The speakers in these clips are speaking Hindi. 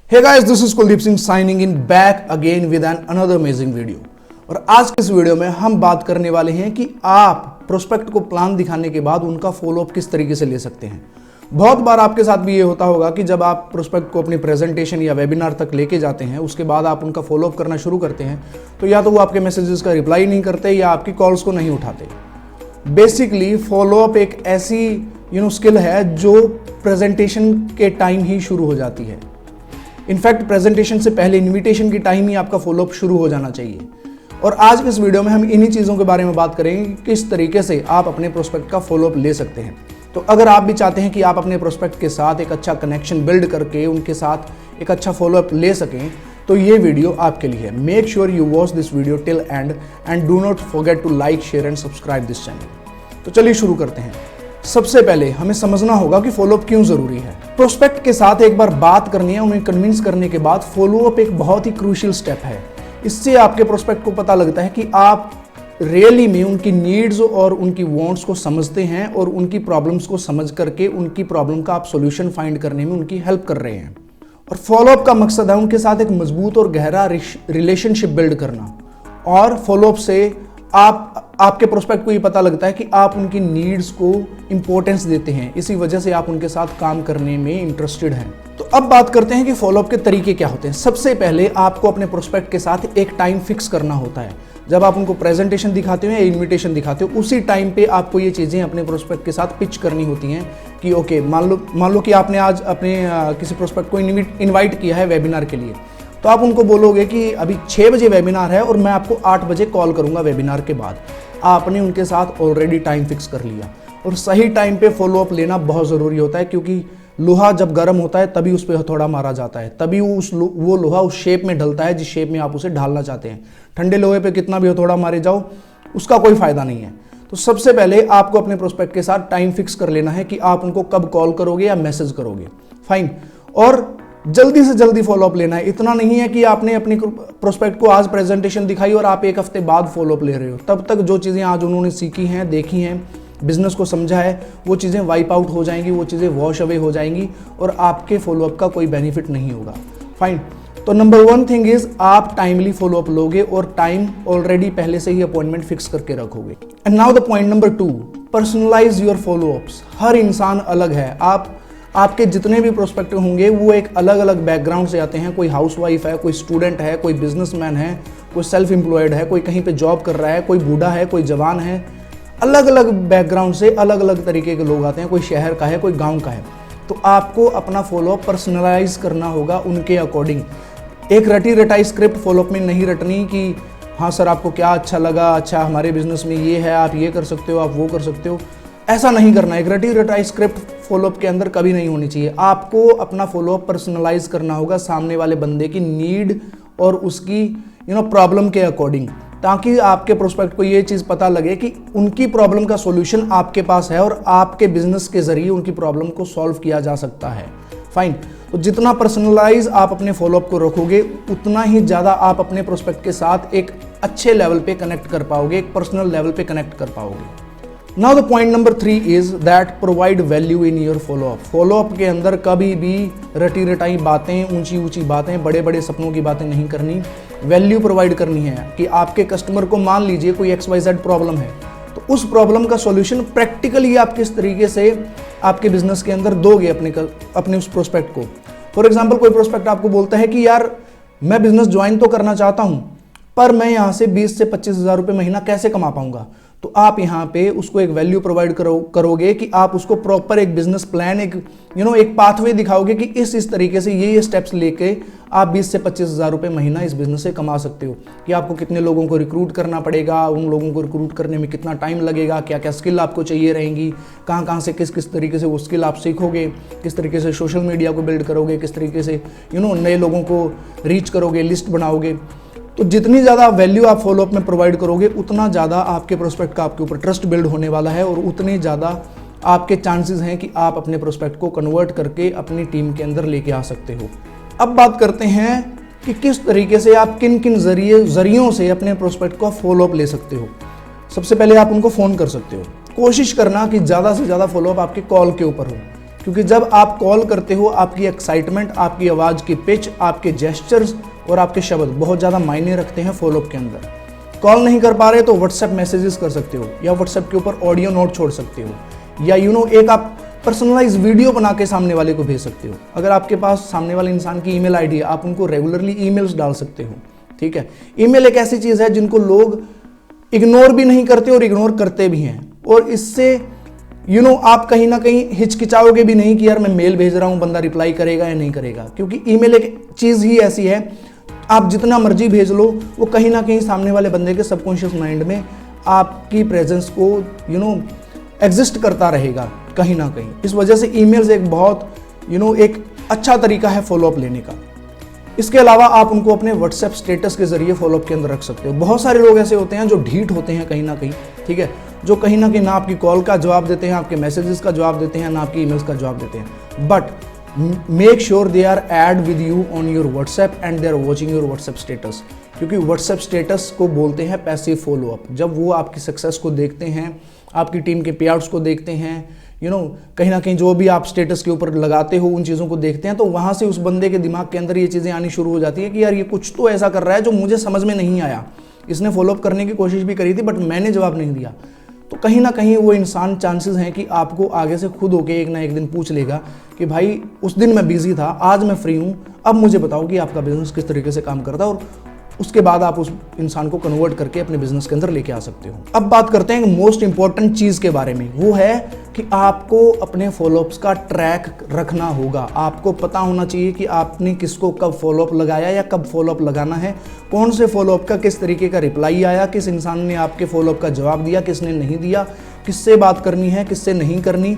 Hey guys, this is Kuldeep Singh signing in back again with another amazing video। और आज के इस वीडियो में हम बात करने वाले हैं कि आप प्रोस्पेक्ट को प्लान दिखाने के बाद उनका फॉलोअप किस तरीके से ले सकते हैं। बहुत बार आपके साथ भी ये होता होगा कि जब आप प्रोस्पेक्ट को अपनी प्रेजेंटेशन या वेबिनार तक लेके जाते हैं, उसके बाद आप उनका फॉलोअप करना शुरू करते हैं, तो या तो वो आपके मैसेजेस का रिप्लाई नहीं करते या आपकी कॉल्स को नहीं उठाते। बेसिकली फॉलोअप एक ऐसी स्किल है जो प्रेजेंटेशन के टाइम ही शुरू हो जाती है। इनफैक्ट प्रेजेंटेशन से पहले इनविटेशन की टाइम ही आपका फॉलोअप शुरू हो जाना चाहिए। और आज के इस वीडियो में हम इन्हीं चीज़ों के बारे में बात करेंगे कि किस तरीके से आप अपने प्रोस्पेक्ट का फॉलोअप ले सकते हैं। तो अगर आप भी चाहते हैं कि आप अपने प्रोस्पेक्ट के साथ एक अच्छा कनेक्शन बिल्ड करके उनके साथ एक अच्छा फॉलोअप ले सकें, तो ये वीडियो आपके लिए है। Make sure you watch this video till end do not forget to like, share and subscribe this channel. तो चलिए शुरू करते हैं। सबसे पहले हमें समझना होगा कि फॉलोअप क्यों जरूरी है। प्रोस्पेक्ट के साथ एक बार बात करनी है, उन्हें कन्विंस करने के बाद फॉलोअप एक बहुत ही क्रूशियल स्टेप है। इससे आपके प्रोस्पेक्ट को पता लगता है कि आप रियली में उनकी नीड्स और उनकी वांट्स को समझते हैं और उनकी प्रॉब्लम्स को समझ करके उनकी प्रॉब्लम का आप सॉल्यूशन फाइंड करने में उनकी हेल्प कर रहे हैं। और फॉलोअप का मकसद है उनके साथ एक मजबूत और गहरा रिलेशनशिप बिल्ड करना। और फॉलोअप से आपके प्रोस्पेक्ट को ये पता लगता है कि आप उनकी नीड्स को इंपॉर्टेंस देते हैं, इसी वजह से आप उनके साथ काम करने में इंटरेस्टेड हैं। तो अब बात करते हैं कि फॉलोअप के तरीके क्या होते हैं। सबसे पहले आपको अपने प्रोस्पेक्ट के साथ एक टाइम फिक्स करना होता है। जब आप उनको प्रेजेंटेशन दिखाते हो या इन्विटेशन दिखाते हो, उसी टाइम पे आपको ये चीज़ें अपने प्रोस्पेक्ट के साथ पिच करनी होती हैं कि ओके, मान लो कि आपने आज अपने किसी प्रोस्पेक्ट को इन्वाइट किया है वेबिनार के लिए, तो आप उनको बोलोगे कि अभी 6 बजे वेबिनार है और मैं आपको 8 बजे कॉल करूंगा वेबिनार के बाद। आपने उनके साथ ऑलरेडी टाइम फिक्स कर लिया। और सही टाइम पे फॉलोअप लेना बहुत ज़रूरी होता है, क्योंकि लोहा जब गर्म होता है तभी उस पर हथौड़ा मारा जाता है, तभी वो लोहा उस शेप में ढलता है जिस शेप में आप उसे ढालना चाहते हैं। ठंडे लोहे पे कितना भी हथौड़ा मारे जाओ, उसका कोई फायदा नहीं है। तो सबसे पहले आपको अपने प्रोस्पेक्ट के साथ टाइम फिक्स कर लेना है कि आप उनको कब कॉल करोगे या मैसेज करोगे। फाइन। और जल्दी से जल्दी फॉलोअप लेना है। इतना नहीं है कि आपने अपने प्रोस्पेक्ट को आज प्रेजेंटेशन दिखाई और आप एक हफ्ते बाद फॉलोअप ले रहे हो। तब तक जो चीज़ें आज उन्होंने सीखी हैं, देखी हैं, बिजनेस को समझा है, वो चीज़ें वाइप आउट हो जाएंगी, वो चीज़ें वॉश अवे हो जाएंगी और आपके फॉलोअप का कोई बेनिफिट नहीं होगा। फाइन। तो नंबर 1 थिंग इज आप टाइमली फॉलोअप लोगे और टाइम ऑलरेडी पहले से ही अपॉइंटमेंट फिक्स करके रखोगे। And now the point number 2, personalize your followups. हर इंसान अलग है। आपके जितने भी प्रोस्पेक्ट होंगे वो एक अलग अलग बैकग्राउंड से आते हैं। कोई हाउसवाइफ है, कोई स्टूडेंट है, कोई बिजनेसमैन है, कोई सेल्फ एम्प्लॉयड है, कोई कहीं पे जॉब कर रहा है, कोई बूढ़ा है, कोई जवान है। अलग अलग बैकग्राउंड से अलग अलग तरीके के लोग आते हैं। कोई शहर का है, कोई गांव का है। तो आपको अपना फॉलोअप पर्सनलाइज करना होगा उनके अकॉर्डिंग। एक रटी रटाई स्क्रिप्ट फॉलोअप में नहीं रटनी कि हाँ सर आपको क्या अच्छा लगा, अच्छा हमारे बिजनेस में ये है, आप ये कर सकते हो, आप वो कर सकते हो। ऐसा नहीं करना। एक रटी रटाई स्क्रिप्ट फॉलोअप के अंदर कभी नहीं होनी चाहिए। आपको अपना फॉलोअप पर्सनलाइज करना होगा सामने वाले बंदे की नीड और उसकी प्रॉब्लम के अकॉर्डिंग, ताकि आपके प्रोस्पेक्ट को ये चीज़ पता लगे कि उनकी प्रॉब्लम का सॉल्यूशन आपके पास है और आपके बिजनेस के जरिए उनकी प्रॉब्लम को सॉल्व किया जा सकता है। फाइन। तो जितना पर्सनलाइज आप अपने फॉलोअप को रखोगे, उतना ही ज़्यादा आप अपने प्रोस्पेक्ट के साथ एक अच्छे लेवल पे कनेक्ट कर पाओगे, एक पर्सनल लेवल पे कनेक्ट कर पाओगे। Now the point number 3 is that provide value in your follow-up। Follow up के अंदर कभी भी रटी रटाई बातें, ऊंची ऊंची बातें, बड़े बड़े सपनों की बातें नहीं करनी। वैल्यू प्रोवाइड करनी है कि आपके कस्टमर को मान लीजिए कोई XYZ प्रॉब्लम है, तो उस प्रॉब्लम का सॉल्यूशन प्रैक्टिकली आप किस तरीके से आपके बिजनेस के अंदर दोगे अपने उस प्रोस्पेक्ट को। फॉर एग्जाम्पल, कोई प्रोस्पेक्ट आपको बोलता है कि यार मैं बिजनेस ज्वाइन तो करना चाहता हूँ, पर मैं यहाँ से 20 से 25 हज़ार रुपये महीना कैसे कमा पाऊंगा। तो आप यहाँ पे उसको एक वैल्यू प्रोवाइड करोगे कि आप उसको प्रॉपर एक बिजनेस प्लान, एक पाथवे दिखाओगे कि इस तरीके से ये स्टेप्स लेके आप 20 से 25 हज़ार रुपये महीना इस बिजनेस से कमा सकते हो। कि आपको कितने लोगों को रिक्रूट करना पड़ेगा, उन लोगों को रिक्रूट करने में कितना टाइम लगेगा, क्या क्या स्किल आपको चाहिए रहेंगी, कहाँ से किस तरीके से वो स्किल आप सीखोगे, किस तरीके से सोशल मीडिया को बिल्ड करोगे, किस तरीके से नए लोगों को रीच करोगे, लिस्ट बनाओगे। तो जितनी ज़्यादा वैल्यू आप फॉलोअप में प्रोवाइड करोगे, उतना ज़्यादा आपके प्रोस्पेक्ट का आपके ऊपर ट्रस्ट बिल्ड होने वाला है और उतने ज़्यादा आपके चांसेस हैं कि आप अपने प्रोस्पेक्ट को कन्वर्ट करके अपनी टीम के अंदर लेके आ सकते हो। अब बात करते हैं कि किस तरीके से आप किन किन जरियों से अपने प्रोस्पेक्ट का फॉलोअप ले सकते हो। सबसे पहले आप उनको फ़ोन कर सकते हो। कोशिश करना कि ज़्यादा से ज़्यादा फॉलोअप आपके कॉल के ऊपर हो। क्योंकि जब आप कॉल करते हो आपकी एक्साइटमेंट, आपकी आवाज़ की पिच, आपके जेस्चर्स और आपके शब्द बहुत ज़्यादा मायने रखते हैं फॉलोअप के अंदर। कॉल नहीं कर पा रहे तो व्हाट्सएप मैसेजेस कर सकते हो, या व्हाट्सएप के ऊपर ऑडियो नोट छोड़ सकते हो, या एक आप पर्सनलाइज वीडियो बना के सामने वाले को भेज सकते हो। अगर आपके पास सामने वाले इंसान की ईमेल आईडी है, आप उनको रेगुलरली ईमेल्स डाल सकते हो। ठीक है, ईमेल एक ऐसी चीज़ है जिनको लोग इग्नोर भी नहीं करते और इग्नोर करते भी हैं, और इससे आप कहीं ना कहीं हिचकिचाओगे भी नहीं कि यार मैं मेल भेज रहा हूं, बंदा रिप्लाई करेगा या नहीं करेगा, क्योंकि ईमेल एक चीज़ ही ऐसी है, आप जितना मर्जी भेज लो वो कहीं ना कहीं सामने वाले बंदे के सबकॉन्शियस माइंड में आपकी प्रेजेंस को एग्जिस्ट करता रहेगा कहीं ना कहीं। इस वजह से ईमेल्स एक बहुत एक अच्छा तरीका है फॉलोअप लेने का। इसके अलावा आप उनको अपने व्हाट्सएप स्टेटस के जरिए फॉलोअप के अंदर रख सकते हो। बहुत सारे लोग ऐसे होते हैं जो ढीठ होते हैं कहीं ना कहीं, ठीक है, जो कहीं ना कहीं ना आपकी कॉल का जवाब देते हैं, आपके मैसेजेस का जवाब देते हैं, ना आपकी ईमेल्स का जवाब देते हैं। But make sure they are add with you on your WhatsApp and they are watching your WhatsApp status, क्योंकि व्हाट्सएप स्टेटस को बोलते हैं पैसिव फॉलोअप। जब वो आपकी सक्सेस को देखते हैं, आपकी टीम के पेआउट्स को देखते हैं, कहीं ना कहीं जो भी आप स्टेटस के ऊपर लगाते हो उन चीज़ों को देखते हैं, तो वहाँ से उस बंदे के दिमाग के अंदर ये चीज़ें आनी शुरू हो जाती है कि यार ये कुछ तो ऐसा कर रहा है जो मुझे समझ में नहीं आया। इसने फॉलोअप करने की कोशिश भी करी थी बट मैंने जवाब नहीं दिया। तो कहीं ना कहीं वो इंसान चांसेस हैं कि आपको आगे से खुद होके एक ना एक दिन पूछ लेगा कि भाई उस दिन मैं बिजी था, आज मैं फ्री हूँ, अब मुझे बताओ कि आपका बिजनेस किस तरीके से काम करता है, और उसके बाद आप उस इंसान को कन्वर्ट करके अपने बिजनेस के अंदर लेके आ सकते हो। अब बात करते हैं मोस्ट इंपॉर्टेंट चीज़ के बारे में, वो है कि आपको अपने फॉलोअप्स का ट्रैक रखना होगा। आपको पता होना चाहिए कि आपने किसको कब फॉलोअप लगाया या कब फॉलोअप लगाना है, कौन से फॉलोअप का किस तरीके का रिप्लाई आया, किस इंसान ने आपके फॉलोअप का जवाब दिया, किसने नहीं दिया, किससे बात करनी है, किससे नहीं करनी,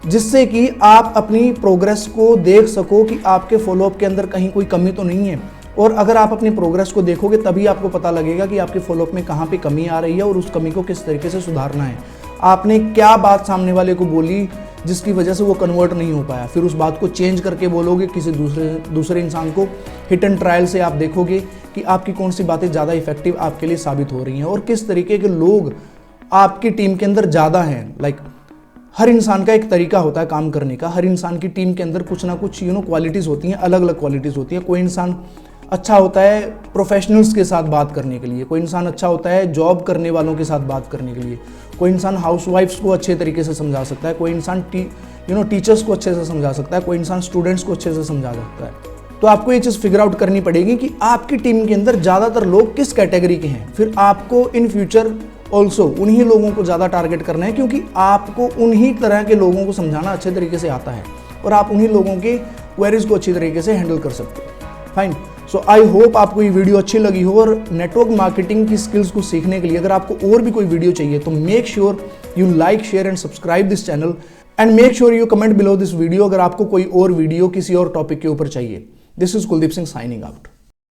जिससे कि आप अपनी प्रोग्रेस को देख सको कि आपके फॉलोअप के अंदर कहीं कोई कमी तो नहीं है। और अगर आप अपनी प्रोग्रेस को देखोगे तभी आपको पता लगेगा कि आपके फॉलोअप में कहाँ पे कमी आ रही है और उस कमी को किस तरीके से सुधारना है। आपने क्या बात सामने वाले को बोली जिसकी वजह से वो कन्वर्ट नहीं हो पाया, फिर उस बात को चेंज करके बोलोगे किसी दूसरे इंसान को। हिट एंड ट्रायल से आप देखोगे कि आपकी कौन सी बातें ज़्यादा इफेक्टिव आपके लिए साबित हो रही हैं और किस तरीके के लोग आपकी टीम के अंदर ज़्यादा हैं। हर इंसान का एक तरीका होता है काम करने का, हर इंसान की टीम के अंदर कुछ ना कुछ क्वालिटीज़ होती हैं, अलग अलग क्वालिटीज़ होती हैं। कोई इंसान अच्छा होता है प्रोफेशनल्स के साथ बात करने के लिए, कोई इंसान अच्छा होता है जॉब करने वालों के साथ बात करने के लिए, कोई इंसान हाउसवाइफ्स को अच्छे तरीके से समझा सकता है, कोई इंसान टीचर्स को अच्छे से समझा सकता है, कोई इंसान स्टूडेंट्स को अच्छे से समझा सकता है। तो आपको ये चीज़ फिगर आउट करनी पड़ेगी कि आपकी टीम के अंदर ज़्यादातर लोग किस कैटेगरी के हैं। फिर आपको इन फ्यूचर ऑल्सो उन्हीं लोगों को ज़्यादा टारगेट करना है, क्योंकि आपको उन्हीं तरह के लोगों को समझाना अच्छे तरीके से आता है और आप उन्हीं लोगों के क्वेरीज को अच्छी तरीके से हैंडल कर सकते हो। फाइन, सो आई होप आपको ये वीडियो अच्छी लगी हो। और नेटवर्क मार्केटिंग की स्किल्स को सीखने के लिए अगर आपको और भी कोई वीडियो चाहिए तो make sure you like, share and subscribe this channel and make sure you comment below this video अगर आपको कोई और वीडियो किसी और टॉपिक के ऊपर चाहिए। This is Kuldeep Singh signing out.